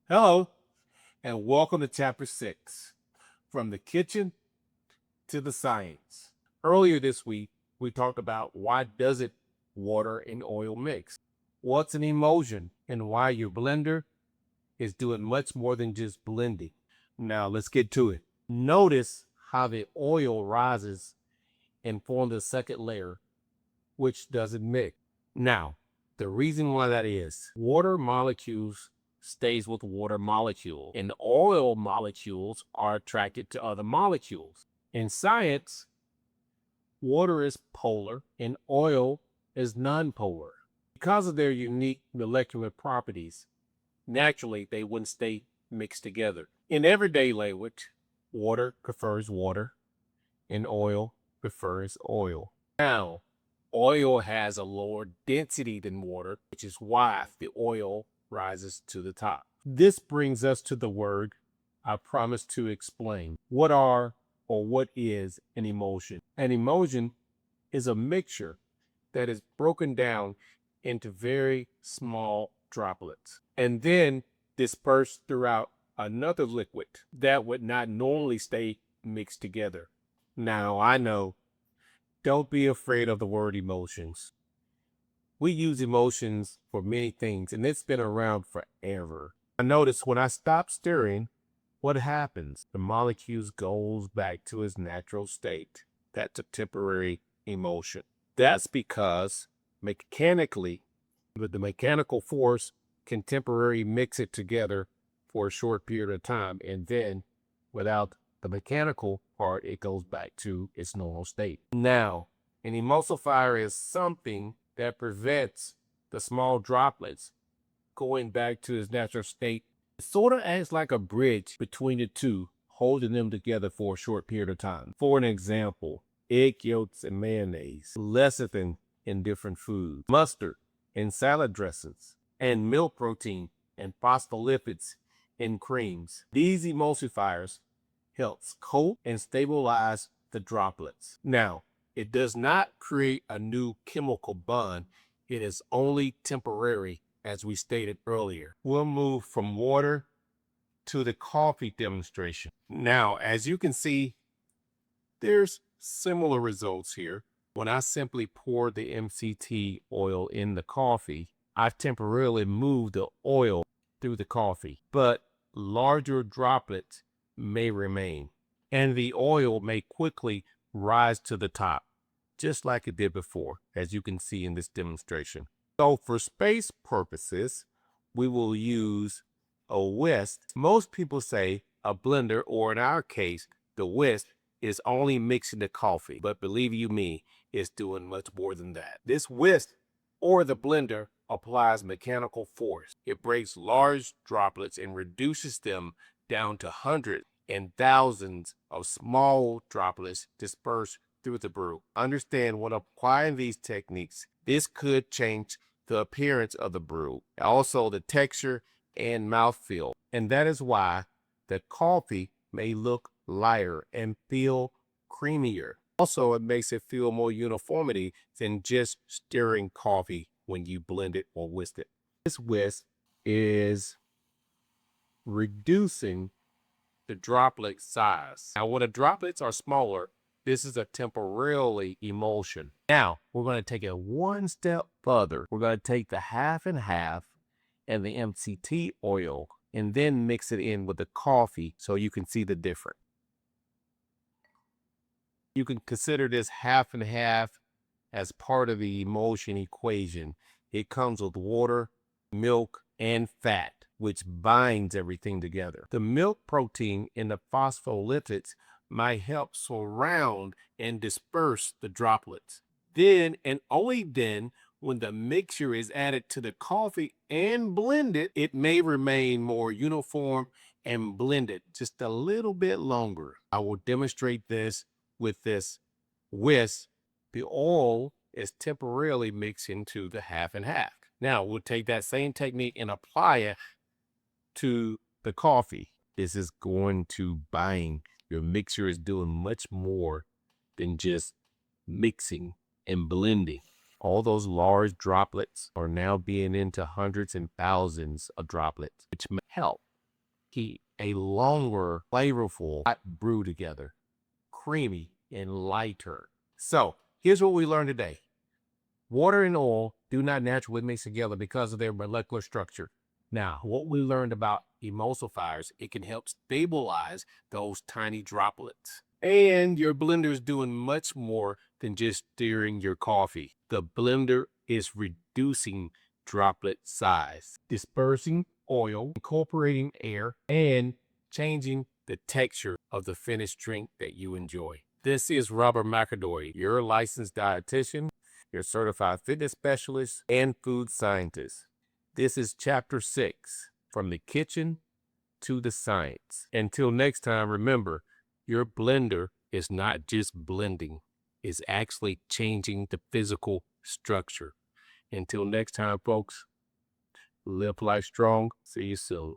Hello, and welcome to Chapter 6, From the Kitchen to the Science. Earlier this week, we talked about why doesn't water and oil mix, what's an emulsion, and why your blender is doing much more than just blending. Now, let's get to it. Notice how the oil rises and forms a second layer, which doesn't mix. Now, the reason why that is, water molecules stays with water molecule, and oil molecules are attracted to other molecules. In science, water is polar and oil is nonpolar. Because of their unique molecular properties, naturally they wouldn't stay mixed together. In everyday language, water prefers water and oil prefers oil. Now, oil has a lower density than water, which is why the oil rises to the top. This brings us to the word I promised to explain. What are or what is an emulsion? An emulsion is a mixture that is broken down into very small droplets and then dispersed throughout another liquid that would not normally stay mixed together. Now, I know, don't be afraid of the word emulsions. We use emulsions for many things, and it's been around forever. I notice when I stop stirring, what happens? The molecules goes back to its natural state. That's a temporary emulsion. That's because mechanically, with the mechanical force can temporarily mix it together for a short period of time, and then without the mechanical part, it goes back to its normal state. Now, an emulsifier is something that prevents the small droplets going back to its natural state. It sort of acts like a bridge between the two, holding them together for a short period of time. For an example, egg yolks and mayonnaise, lecithin in different foods, mustard in salad dressings, and milk protein and phospholipids in creams. These emulsifiers helps coat and stabilize the droplets. Now, it does not create a new chemical bond. It is only temporary, as we stated earlier. We'll move from water to the coffee demonstration. Now, as you can see, there's similar results here. When I simply pour the MCT oil in the coffee, I've temporarily moved the oil through the coffee, but larger droplets may remain, and the oil may quickly rise to the top, just like it did before, as you can see in this demonstration. So for space purposes, we will use a whisk. Most people say a blender, or in our case, the whisk, is only mixing the coffee, but believe you me, it's doing much more than that. This whisk or the blender applies mechanical force. It breaks large droplets and reduces them down to hundreds and thousands of small droplets dispersed through the brew. Understand, when applying these techniques, this could change the appearance of the brew, also the texture and mouthfeel. And that is why the coffee may look lighter and feel creamier. Also, it makes it feel more uniformity than just stirring coffee when you blend it or whisk it. This whisk is reducing the droplet size. Now, when the droplets are smaller, this is a temporarily emulsion. Now, we're going to take it one step further. We're going to take the half and half and the MCT oil and then mix it in with the coffee so you can see the difference. You can consider this half and half as part of the emulsion equation. It comes with water, milk, and fat, which binds everything together. The milk protein in the phospholipids might help surround and disperse the droplets. Then, and only then, when the mixture is added to the coffee and blended, it may remain more uniform and blended just a little bit longer. I will demonstrate this with this whisk. The oil is temporarily mixed into the half and half. Now, we'll take that same technique and apply it to the coffee. This is going to bind. Your mixture is doing much more than just mixing and blending. All those large droplets are now being into hundreds and thousands of droplets, which may help keep a longer, flavorful hot brew together, creamy and lighter. So here's what we learned today. Water and oil do not naturally mix together because of their molecular structure. Now, what we learned about emulsifiers, it can help stabilize those tiny droplets. And your blender is doing much more than just stirring your coffee. The blender is reducing droplet size, dispersing oil, incorporating air, and changing the texture of the finished drink that you enjoy. This is Robert McAdory, your licensed dietitian, your certified fitness specialist, and food scientist. This is chapter 6, from the kitchen to the science. Until next time, remember, your blender is not just blending, it's actually changing the physical structure. Until next time, folks, live life strong. See you soon.